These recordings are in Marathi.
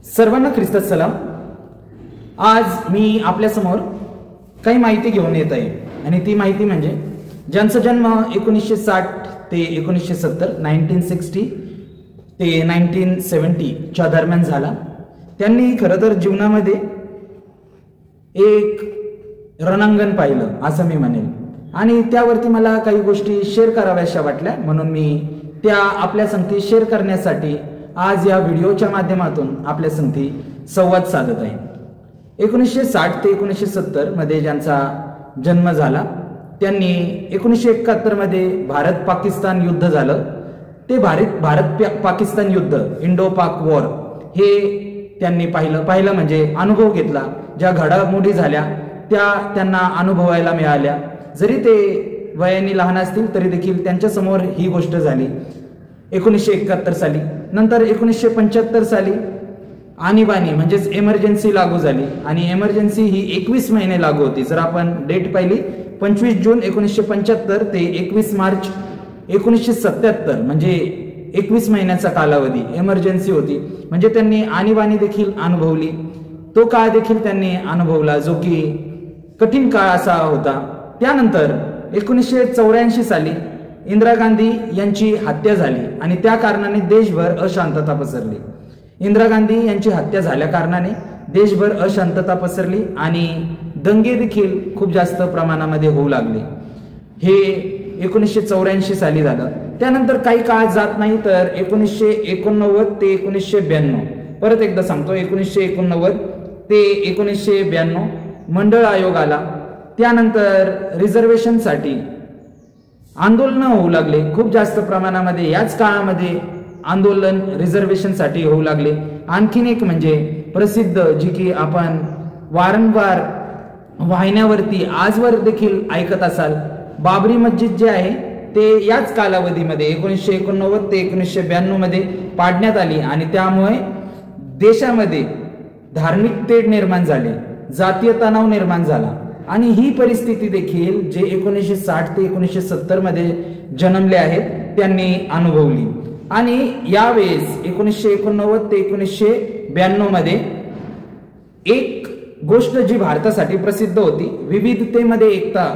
सर्वांना ख्रिस्तात सलाम। आज मी आपल्या समोर काही माहिती घेऊन येत आहे आणि ती माहिती म्हणजे ज्यांचा जन्म 1960 ते 1970 1960 ते 1970 च्या दरम्यान झाला, त्यांनी खरं तर जीवनामध्ये एक रणांगण पाहिलं असं मी म्हणेल आणि त्यावरती मला काही गोष्टी शेअर कराव्याशा वाटल्या, म्हणून मी त्या आपल्या संगती शेअर करण्यासाठी आज या व्हिडिओच्या माध्यमातून आपल्या संगती संवाद साधत आहे। 1960 ते 1970 मध्ये ज्यांचा जन्म झाला त्यांनी 1971 मध्ये भारत पाकिस्तान युद्ध झालं, ते भारत पाकिस्तान युद्ध इंडो पाक वॉर हे त्यांनी पाहिलं म्हणजे अनुभव घेतला। ज्या घडामोडी झाल्या त्या त्यांना अनुभवायला मिळाल्या, जरी ते वयाने लहान असतील तरी देखील त्यांच्या समोर ही गोष्ट झाली 1971 साली। नंतर 1975 साली आणीबाणी म्हणजेच एमर्जन्सी लागू झाली आणि एमर्जन्सी ही 21 महिने लागू होती। जर आपण डेट पाहिली 25 जून 1975 ते 21 मार्च 1977 म्हणजे 21 महिन्याचा कालावधी एमर्जन्सी होती, म्हणजे त्यांनी आणीबाणी देखील अनुभवली, तो काळ देखील त्यांनी अनुभवला जो की कठीण काळ असा होता। त्यानंतर 1984 साली इंदिरा गांधी यांची हत्या झाली आणि त्या कारणाने देशभर अशांतता पसरली। इंदिरा गांधी यांची हत्या झाल्या कारणाने देशभर अशांतता पसरली आणि दंगे देखील खूप जास्त प्रमाणामध्ये होऊ लागले। हे 1984 साली झालं। त्यानंतर काही काळ जात नाही तर 1989 ते 1992, परत एकदा सांगतो 1989 ते 1992 मंडळ आयोग आला। त्यानंतर रिझर्वेशनसाठी आंदोलन होऊ लागले खूप जास्त प्रमाणामध्ये, याच काळामध्ये आंदोलन रिझर्वेशनसाठी होऊ लागले। आणखीन एक म्हणजे प्रसिद्ध जी की आपण वारंवार वाहिन्यावरती आजवर देखील ऐकत असाल, बाबरी मस्जिद जे आहे ते याच कालावधीमध्ये 1989 ते 1992 मध्ये पाडण्यात आली आणि त्यामुळे देशामध्ये धार्मिक तेढ निर्माण झाले, जातीय तणाव निर्माण झाला आणि ही परिस्थिती देखील जे 1960 ते 1970 मध्ये जन्मले आहेत त्यांनी अनुभवली। आणि यावेळेस 1989 ते 1992 मध्ये एक गोष्ट जी भारतासाठी प्रसिद्ध होती, विविधतेमध्ये एकता,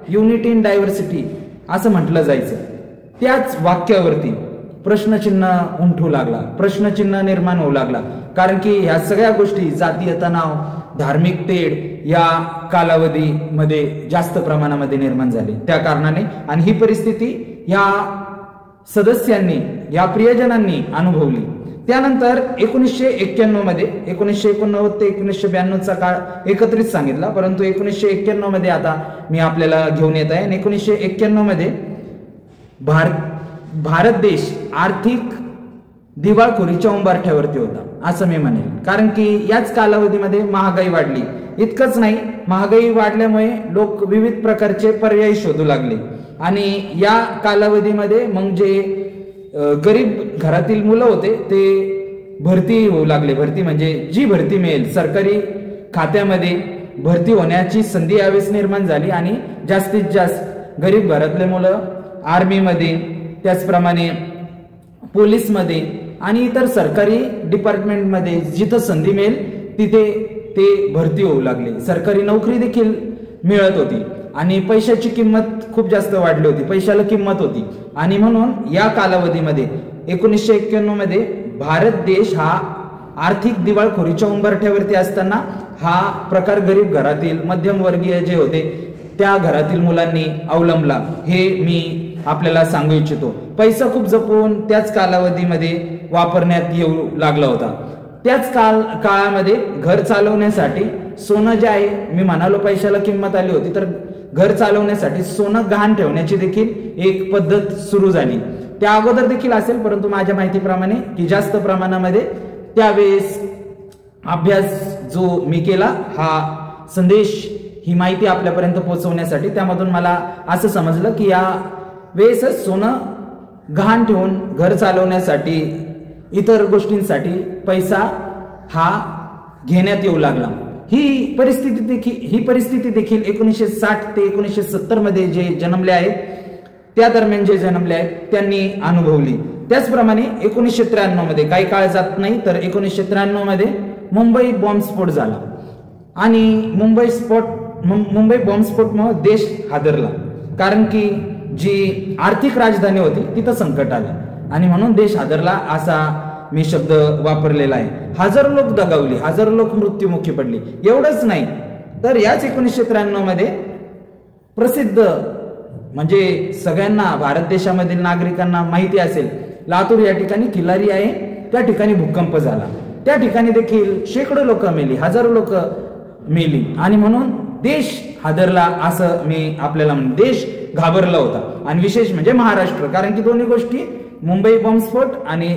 युनिटी इन डायव्हर्सिटी असं म्हटलं जायचं, त्याच वाक्यावरती प्रश्नचिन्ह उमटू लागला, प्रश्नचिन्ह निर्माण होऊ लागला, कारण की ह्या सगळ्या गोष्टी जातीय तणाव, धार्मिक तेढ या कालावधीमध्ये जास्त प्रमाणामध्ये निर्माण झाली त्या कारणाने, आणि ही परिस्थिती या सदस्यांनी या प्रियजनांनी अनुभवली। त्यानंतर 1991 मध्ये 1989 ते 1992 काळ एकत्रित सांगितला, परंतु 1991 मध्ये आता मी आपल्याला घेऊन येत आहे। 1991 मध्ये भारत देश आर्थिक दिवाळखोरीच्या उंबरठ्यावरती होता असं मी म्हणेल, कारण की याच कालावधीमध्ये महागाई वाढली। इतकंच नाही, महागाई वाढल्यामुळे लोक विविध प्रकारचे पर्याय शोधू लागले आणि या कालावधीमध्ये मग जे गरीब घरातील मुलं होते ते भरती होऊ लागले। भरती म्हणजे जी भरती मिळेल सरकारी खात्यामध्ये भरती होण्याची संधी यावेळेस निर्माण झाली आणि जास्तीत जास्त गरीब घरातले मुलं आर्मीमध्ये, त्याचप्रमाणे पोलीसमध्ये आणि इतर सरकारी डिपार्टमेंटमध्ये जिथं संधी मिळेल तिथे ते भरती होऊ लागले। सरकारी नोकरी देखील मिळत होती आणि पैशाची किंमत खूप जास्त वाढली होती, पैशाला किंमत होती आणि म्हणून या कालावधीमध्ये 1991 मध्ये भारत देश हा आर्थिक दिवाळखोरीच्या उंबरठ्यावरती असताना हा प्रकार गरीब घरातील मध्यमवर्गीय जे होते त्या घरातील मुलांनी अवलंबला, हे मी आपल्याला सांगू इच्छितो। पैसा खूप जपून त्याच कालावधीमध्ये वापरण्यात येऊ लागला होता। त्याच काळामध्ये घर चालवण्यासाठी सोनं जे आहे, मी म्हणालो पैशाला किंमत आली होती, तर घर चालवण्यासाठी सोनं गहाण ठेवण्याची देखील एक पद्धत सुरू झाली। त्या अगोदर देखील असेल, परंतु माझ्या माहितीप्रमाणे की जास्त प्रमाणामध्ये त्यावेळेस अभ्यास जो मी केला, हा संदेश ही माहिती आपल्यापर्यंत पोहोचवण्यासाठी, त्यामधून मला असं समजलं की या वेळेसच सोनं गहाण ठेवून घर चालवण्यासाठी, इतर गोष्टींसाठी पैसा हा घेण्यात येऊ लागला। ही परिस्थिती देखील 1960 ते 1970 मध्ये जे जन्मले आहेत, त्या दरम्यान जे जन्मले आहेत त्यांनी अनुभवली। त्याचप्रमाणे 1993 मध्ये, काही काळ जात नाही तर 1993 मध्ये मुंबई बॉम्बस्फोट झाला आणि मुंबई बॉम्बस्फोटमुळे देश हादरला, कारण की जी आर्थिक राजधानी होती तिथं संकट आलं आणि म्हणून देश हादरला असा मी शब्द वापरलेला आहे. हजारो लोक दगावली, हजारो लोक मृत्युमुखी पडली. एवढंच नाही तर याच 1993 मध्ये प्रसिद्ध म्हणजे सगळ्यांना भारत देशामधील नागरिकांना माहिती असेल, लातूर या ठिकाणी किल्लारी आहे, त्या ठिकाणी भूकंप झाला. त्या ठिकाणी देखील शेकडो लोक मेली, हजारो लोक मेली आणि म्हणून देश हादरला असं मी आपल्याला देश घाबरला होता. आणि विशेष म्हणजे महाराष्ट्र, कारण की दोन्ही गोष्टी मुंबई बॉम्बस्फोट आणि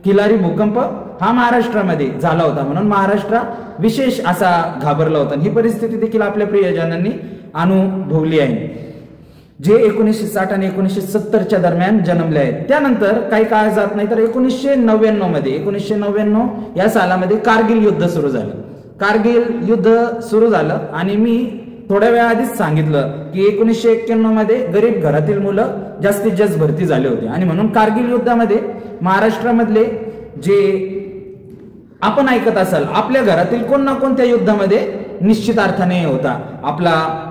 किल्लारी भूकंप हा महाराष्ट्रामध्ये झाला होता, म्हणून महाराष्ट्र विशेष असा घाबरला होता. ही परिस्थिती देखील आपल्या प्रियजनांनी अनुभवली आहे, जे 1960 आणि 1970च्या दरम्यान जन्मले आहेत. त्यानंतर काही काळ जात नाही तर 1999 या सालामध्ये कारगिल युद्ध सुरू झालं. कारगिल युद्ध सुरू झालं आणि मी थोड्या वेळा आधीच सांगितलं की 1991 मध्ये गरीब घरातील मुलं जास्तीत जास्त भरती झाले होते आणि म्हणून कारगिल युद्धामध्ये महाराष्ट्रामधले जे आपण ऐकत असाल, आपल्या घरातील कोण ना कोणत्या युद्धामध्ये निश्चित अर्थाने होता. आपला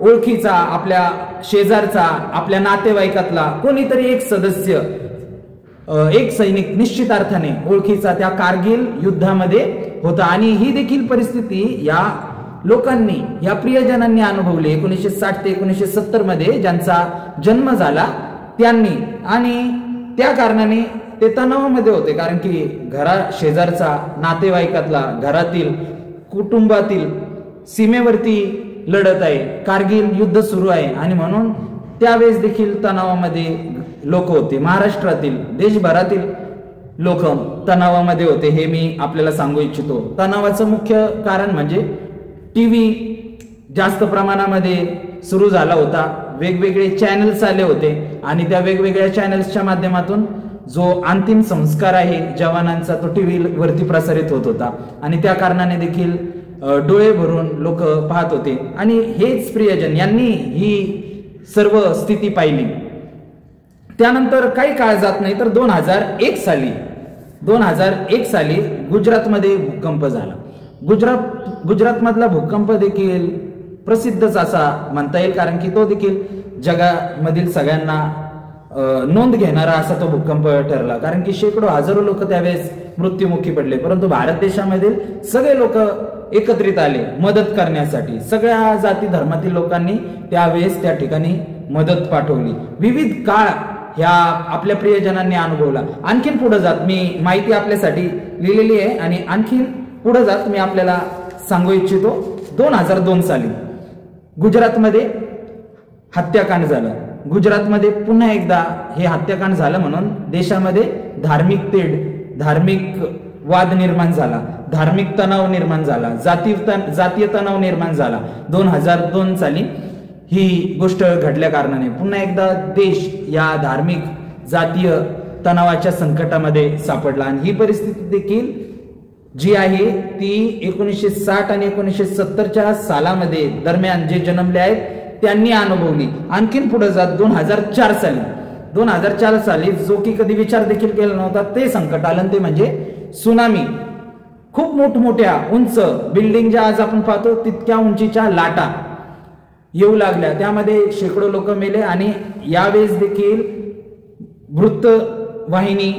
ओळखीचा, आपल्या शेजारचा, आपल्या नातेवाईकातला कोणीतरी एक सदस्य, एक सैनिक निश्चित अर्थाने ओळखीचा त्या कारगिल युद्धामध्ये होता. आणि ही देखील परिस्थिती या लोकांनी, या प्रियजनांनी अनुभवली 1960 ते 1970 मध्ये ज्यांचा जन्म झाला त्यांनी. आणि त्या कारणाने ते तणावामध्ये होते, कारण की घरा शेजारचा, नातेवाईकातला, घरातील, कुटुंबातील सीमेवरती लढत आहे, कारगिल युद्ध सुरू आहे आणि म्हणून त्यावेळेस देखील तणावामध्ये लोक होते. महाराष्ट्रातील, देशभरातील लोक तणावामध्ये होते, हे मी आपल्याला सांगू इच्छितो. तणावाचं मुख्य कारण म्हणजे टीव्ही जास्त प्रमाणामध्ये सुरू झाला होता, वेगवेगळे चॅनल्स आले होते आणि त्या वेगवेगळ्या चॅनल्सच्या माध्यमातून जो अंतिम संस्कार आहे जवानांचा तो टीव्ही वरती प्रसारित होत होता आणि त्या कारणाने देखील डोळे भरून लोक पाहत होते. आणि हेच प्रियजन यांनी ही सर्व स्थिती पाहिली. त्यानंतर काही काळ जात नाही तर 2001 साली गुजरातमध्ये भूकंप झाला. गुजरातमधला भूकंप देखील प्रसिद्धच असा म्हणता येईल, कारण की तो देखील जगामधील सगळ्यांना नोंद घेणारा असा तो भूकंप ठरला, कारण की शेकडो हजारो लोक त्यावेळेस मृत्युमुखी पडले. परंतु भारत देशामधील सगळे लोक एकत्रित आले मदत करण्यासाठी. सगळ्या जाती धर्मातील लोकांनी त्यावेळेस त्या ठिकाणी मदत पाठवली. विविध काळ ह्या आपल्या प्रियजनांनी अनुभवला. आणखीन पुढे जात मी माहिती आपल्यासाठी लिहिलेली आहे आणि आणखीन पुढे जात मी आपल्याला सांगू इच्छितो. 2002 साली गुजरातमध्ये हत्याकांड झालं. गुजरातमध्ये पुन्हा एकदा हे हत्याकांड झालं म्हणून देशामध्ये धार्मिक तेढ, धार्मिक वाद निर्माण झाला, धार्मिक तणाव निर्माण झाला, जातीय तणाव निर्माण झाला. 2002 साली ही गोष्ट घडल्या कारणाने पुन्हा एकदा देश या धार्मिक जातीय तणावाच्या संकटामध्ये सापडला. आणि ही परिस्थिती देखील जी आहे ती 1960 आणि 1970च्या सालामध्ये दरम्यान जे जन्मले आहेत त्यांनी अनुभवली. आणखीन पुढे जात 2004 साली जो की कधी विचार देखील केला नव्हता ते संकट आलं, ते म्हणजे सुनामी. खूप मोठमोठ्या उंच बिल्डिंग ज्या आज आपण पाहतो तितक्या उंचीच्या लाटा येऊ लागल्या, त्यामध्ये शेकडो लोक मेले. आणि यावेळेस देखील वृत्तवाहिनी,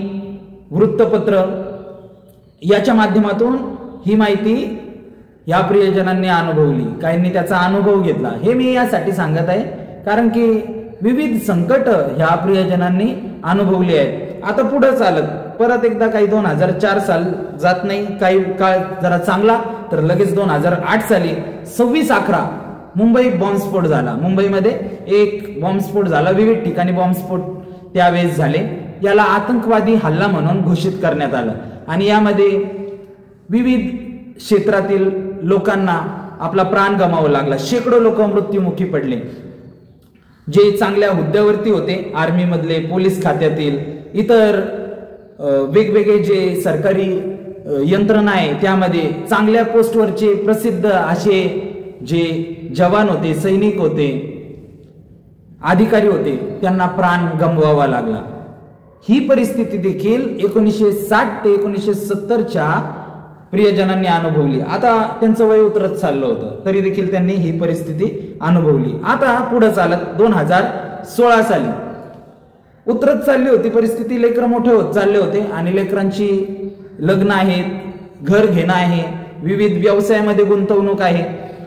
वृत्तपत्र याच्या माध्यमातून ही माहिती या प्रियजनांनी अनुभवली, काहींनी त्याचा अनुभव घेतला. हे मी यासाठी सांगत आहे कारण की विविध संकट ह्या प्रियजनांनी अनुभवली आहेत. आता पुढे चालत परत एकदा काही 2004 साल जात नाही, काही काळ जरा चांगला तर लगेच 2008 साली 26/11 मुंबई बॉम्बस्फोट झाला. मुंबईमध्ये एक बॉम्बस्फोट झाला, विविध ठिकाणी बॉम्बस्फोट त्यावेळेस झाले. याला आतंकवादी हल्ला म्हणून घोषित करण्यात आलं आणि यामध्ये विविध क्षेत्रातील लोकांना आपला प्राण गमावा लागला. शेकडो लोक मृत्युमुखी पडले. जे चांगल्या हुद्द्यावरती होते, आर्मी मधले, पोलीस खात्यातील, इतर वेगवेगळे जे सरकारी यंत्रणा आहे त्यामध्ये चांगल्या पोस्टवरचे प्रसिद्ध असे जे जवान होते, सैनिक होते, अधिकारी होते, त्यांना प्राण गमवावा लागला. ही परिस्थिती देखील 1960 ते 1970च्या प्रियजनांनी अनुभवली. आता त्यांचं वय उतरत चाललं होतं तरी देखील त्यांनी ही परिस्थिती अनुभवली. आता पुढे चालत 2016 साली उतरत चालली होती परिस्थिती. लेकरं मोठे होत चालले होते आणि लेकरांची लग्न आहेत, घर घेणं आहे, विविध व्यवसायामध्ये गुंतवणूक आहे.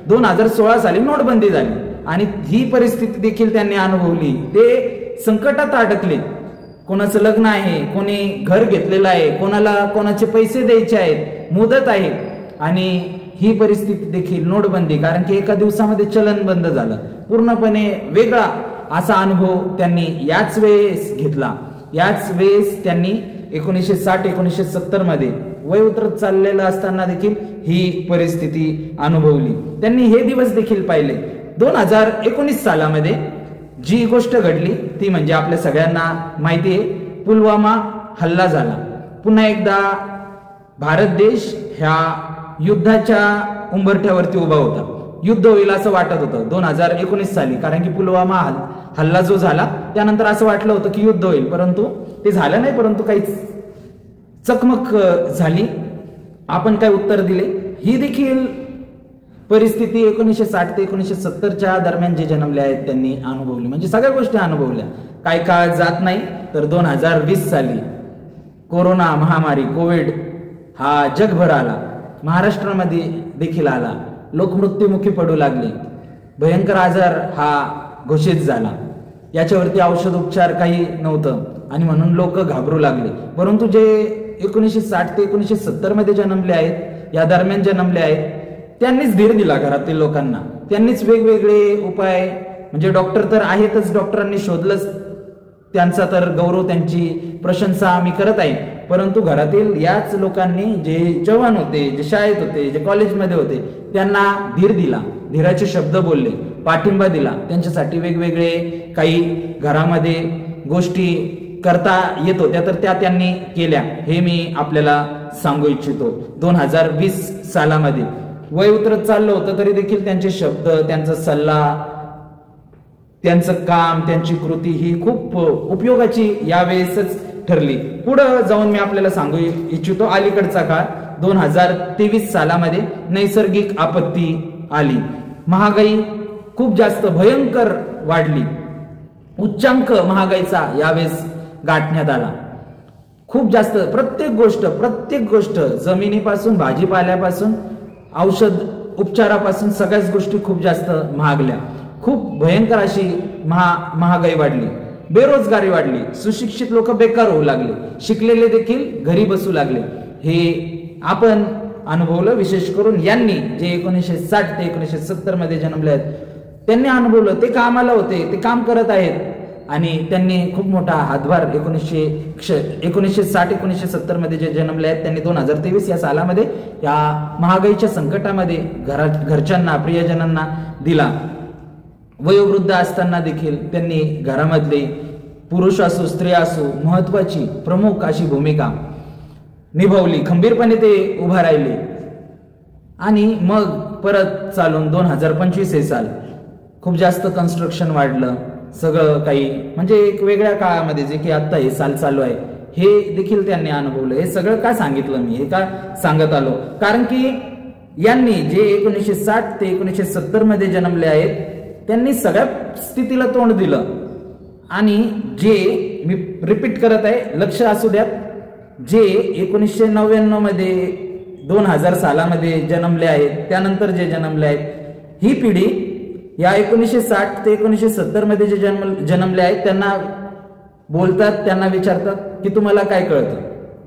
2016 साली नोटबंदी झाली आणि ही परिस्थिती देखील त्यांनी अनुभवली. ते संकटात अडकले. कोणाचं लग्न आहे, कोणी घर घेतलेलं आहे, कोणाचे पैसे द्यायचे आहेत, मुदत आहे आणि ही परिस्थिती देखील नोटबंदी, कारण की एका दिवसामध्ये चलन बंद झालं. पूर्णपणे वेगळा असा अनुभव त्यांनी याच वेळेस घेतला. याच वेळेस त्यांनी 1960-1970 मध्ये वय उतरत चाललेलं असताना देखील ही परिस्थिती अनुभवली. त्यांनी हे दिवस देखील पाहिले. 2019 सालामध्ये जी गोष्ट घडली ती म्हणजे आपल्या सगळ्यांना माहिती आहे, पुलवामा हल्ला झाला. पुन्हा एकदा भारत देश ह्या युद्धाच्या उंबरठ्यावरती उभा होता. युद्ध होईल असं वाटत होतं 2019 साली, कारण की पुलवामा हल्ला जो झाला त्यानंतर असं वाटलं होतं की युद्ध होईल, परंतु ते झालं नाही. परंतु काही चकमक झाली. आपण काय उत्तर दिले. ही देखील परिस्थिती 1960 ते 1970च्या दरम्यान जे जन्मले आहेत त्यांनी अनुभवली. म्हणजे सगळ्या गोष्टी अनुभवल्या. काही काळ जात नाही तर 2020 साली कोरोना महामारी, कोविड हा जगभर आला, महाराष्ट्रामध्ये देखील आला. लोक मृत्युमुखी पडू लागले. भयंकर आजार हा घोषित झाला. याच्यावरती औषध उपचार काही नव्हतं आणि म्हणून लोक घाबरू लागले. परंतु जे 1960 ते 1970 मध्ये जन्मले आहेत, या दरम्यान जन्मले आहेत, त्यांनीच धीर दिला घरातील लोकांना. त्यांनीच वेगवेगळे उपाय, म्हणजे डॉक्टर तर आहेतच, डॉक्टरांनी शोधलंच, त्यांचा तर गौरव, त्यांची प्रशंसा मी करत आहे. परंतु घरातील याच लोकांनी, जे जवान होते, जे शाळेत होते, जे कॉलेजमध्ये होते, त्यांना धीर दिला, धीराचे शब्द बोलले, पाठिंबा दिला. त्यांच्यासाठी वेगवेगळे काही घरामध्ये गोष्टी करता येत होत्या तर त्या त्यांनी केल्या. हे मी आपल्याला सांगू इच्छितो. 2020 सालामध्ये वय उतरत चाललं होतं तरी देखील त्यांचे शब्द, त्यांचा सल्ला, त्यांचं काम, त्यांची कृती ही खूप उपयोगाची यावेळेसच ठरली. पुढे जाऊन मी आपल्याला सांगू इच्छितो अलीकडचा काळ. 2023 सालामध्ये नैसर्गिक आपत्ती आली. महागाई खूप जास्त भयंकर वाढली. उच्चांक महागाईचा यावेळेस गाठण्यात आला. खूप जास्त प्रत्येक गोष्ट जमिनीपासून, भाजीपाल्यापासून, औषध उपचारापासून सगळ्याच गोष्टी खूप जास्त महागल्या. खूप भयंकर अशी महागाई वाढली. बेरोजगारी वाढली. सुशिक्षित लोक बेकार होऊ लागले. शिकलेले देखील घरी बसू लागले. हे आपण अनुभवलं. विशेष करून यांनी जे 1960 ते 1970 मध्ये जन्मले आहेत त्यांनी अनुभवलं. ते कामाला होते, ते काम करत आहेत आणि त्यांनी खूप मोठा हातभार 1960-1970 मध्ये जे जन्मले आहेत त्यांनी 2023 या सालामध्ये या महागाईच्या संकटामध्ये घरच्यांना, प्रियजनांना दिला. वयोवृद्ध असताना देखील त्यांनी घरामधले पुरुष असो, स्त्री असो, महत्वाची प्रमुख अशी भूमिका निभावली. खंबीरपणे ते उभा राहिले. आणि मग परत चालून 2025 हे साल खूप जास्त कन्स्ट्रक्शन वाढलं. सगळं काही म्हणजे एक वेगळ्या काळामध्ये जे की आता हे साल चालू आहे हे देखील त्यांनी अनुभवलं. हे सगळं का सांगितलं मी, हे का सांगत आलो, कारण की यांनी जे 1960 ते 1970 मध्ये जन्मले आहेत त्यांनी सगळ्या स्थितीला तोंड दिलं. आणि जे मी रिपीट करत आहे, लक्ष असू द्यात, जे 1999 मध्ये 2000 सालामध्ये जन्मले आहेत, त्यानंतर जे जन्मले आहेत, ही पिढी या 1960 ते 1970 मध्ये जे जन्मले आहेत त्यांना बोलतात, त्यांना विचारतात की तुम्हाला काय कळतं,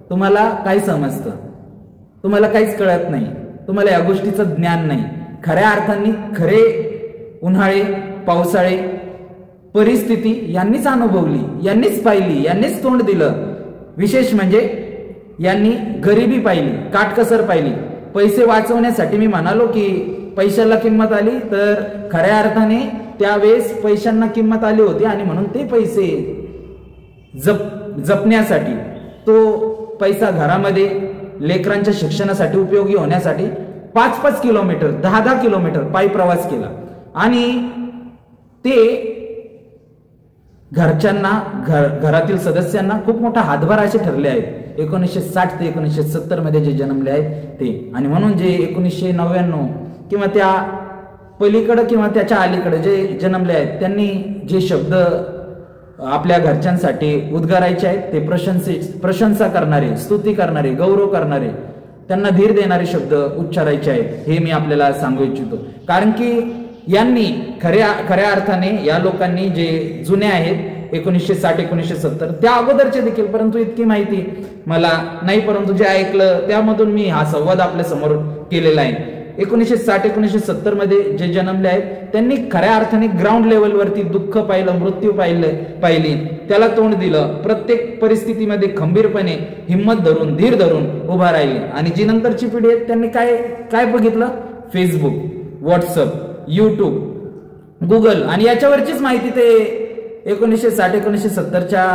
तुम्हाला काय समजतं, तुम्हाला काहीच कळत नाही, तुम्हाला या गोष्टीचं ज्ञान नाही. खऱ्या अर्थाने खरे उन्हाळे, पावसाळे परिस्थिती यांनीच अनुभवली, यांनीच पाहिली, यांनीच तोंड दिलं. विशेष म्हणजे यांनी गरिबी पाहिली, काटकसर पाहिली. पैसे वाचवण्यासाठी मी म्हणालो की पैशाला किंमत आली, तर खऱ्या अर्थाने त्यावेळेस पैशांना किंमत आली होती आणि म्हणून ते पैसे जपण्यासाठी, तो पैसा घरामध्ये लेकरांच्या शिक्षणासाठी उपयोगी होण्यासाठी 5-5 किलोमीटर, 10-10 किलोमीटर पायी प्रवास केला. आणि ते घरच्यांना घरातील सदस्यांना खूप मोठा हातभार असे ठरले आहेत 1960 ते 1970 मध्ये जे जन्मले आहेत ते. आणि म्हणून जे 1999 किंवा त्या पलीकडे किंवा त्याच्या अलीकडे जे जन्मले आहेत त्यांनी जे शब्द आपल्या घरच्यांसाठी उद्गारायचे आहेत ते प्रशंसा करणारे, स्तुती करणारे, गौरव करणारे, त्यांना धीर देणारे शब्द उच्चारायचे आहेत हे मी आपल्याला सांगू इच्छितो. कारण की यांनी खऱ्या अर्थाने या लोकांनी जे जुने आहेत 1960 1970 त्या अगोदरचे देखील, परंतु इतकी माहिती मला नाही, परंतु जे ऐकलं त्यामधून मी हा संवाद आपल्या समोर केलेला आहे. 1960 1970 मध्ये जे जन्मले आहेत त्यांनी खऱ्या अर्थाने ग्राउंड लेवलवरती दुःख पाहिलं, मृत्यू पाहिली, त्याला तोंड दिलं, प्रत्येक परिस्थितीमध्ये खंबीरपणे हिंमत धरून, धीर धरून उभा राहिली. आणि जी नंतरची पिढी आहे त्यांनी काय बघितलं, फेसबुक, व्हॉट्सअप, युट्यूब, गुगल आणि याच्यावरचीच माहिती ते 1960 1970च्या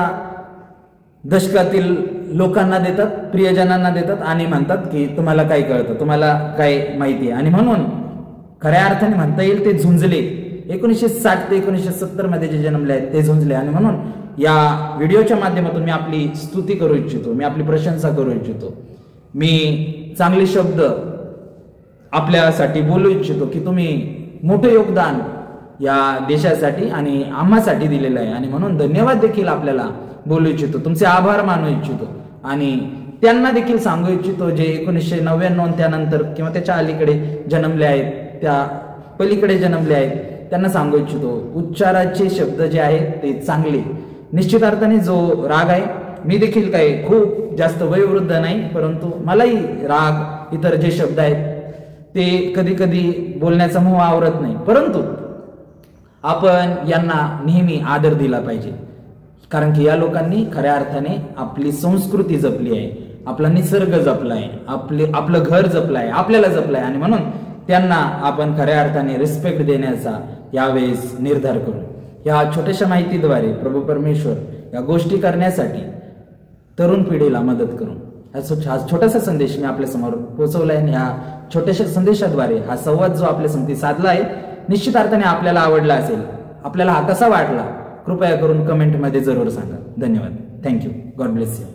दशकातील लोकांना देतात, प्रियजनांना देतात आणि म्हणतात की तुम्हाला काय कळतं, तुम्हाला काय माहिती आहे. आणि म्हणून खऱ्या अर्थाने म्हणता येईल ते झुंजले. 1960 ते 1970 मध्ये जे जन्मले आहेत ते झुंजले. आणि म्हणून या व्हिडिओच्या माध्यमातून मी आपली स्तुती करू इच्छितो, मी आपली प्रशंसा करू इच्छितो, मी चांगले शब्द आपल्यासाठी बोलू इच्छितो की तुम्ही मोठे योगदान या देशासाठी आणि आम्हासाठी दिलेलं आहे. आणि म्हणून धन्यवाद देखील आपल्याला बोलू इच्छितो, तुमचे आभार मानू इच्छितो. आणि त्यांना देखील सांगू इच्छितो जे 1999 त्यानंतर किंवा त्याच्या अलीकडे जन्मले आहेत, त्या पलीकडे जन्मले आहेत, त्यांना सांगू इच्छितो उच्चाराचे शब्द जे आहेत ते चांगले. निश्चित अर्थाने जो राग आहे, मी देखील काही खूप जास्त वयोवृद्ध नाही, परंतु मलाही राग, इतर जे शब्द आहेत ते कधी कधी बोलण्याचा मोह आवरत नाही, परंतु आपण यांना नेहमी आदर दिला पाहिजे. कारण की या लोकांनी खऱ्या अर्थाने आपली संस्कृती जपली आहे, आपला निसर्ग जपला आहे, आपलं घर जपलं आहे, आपल्याला जपलं आहे. आणि म्हणून त्यांना आपण खऱ्या अर्थाने रिस्पेक्ट देण्याचा यावेळेस निर्धार करू. या छोट्याशा माहितीद्वारे प्रभू परमेश्वर या गोष्टी करण्यासाठी तरुण पिढीला मदत करू. हा छोटासा संदेश मी आपल्या समोर पोहोचवलाय. आणि या छोट्याशा संदेशाद्वारे हा संवाद जो आपल्या समती साधला आहे निश्चित अर्थाने आपल्याला आवडला असेल. आपल्याला हा कसा वाटला कृपया करून कमेंटमध्ये जरूर सांगा. धन्यवाद. थँक्यू. God bless you.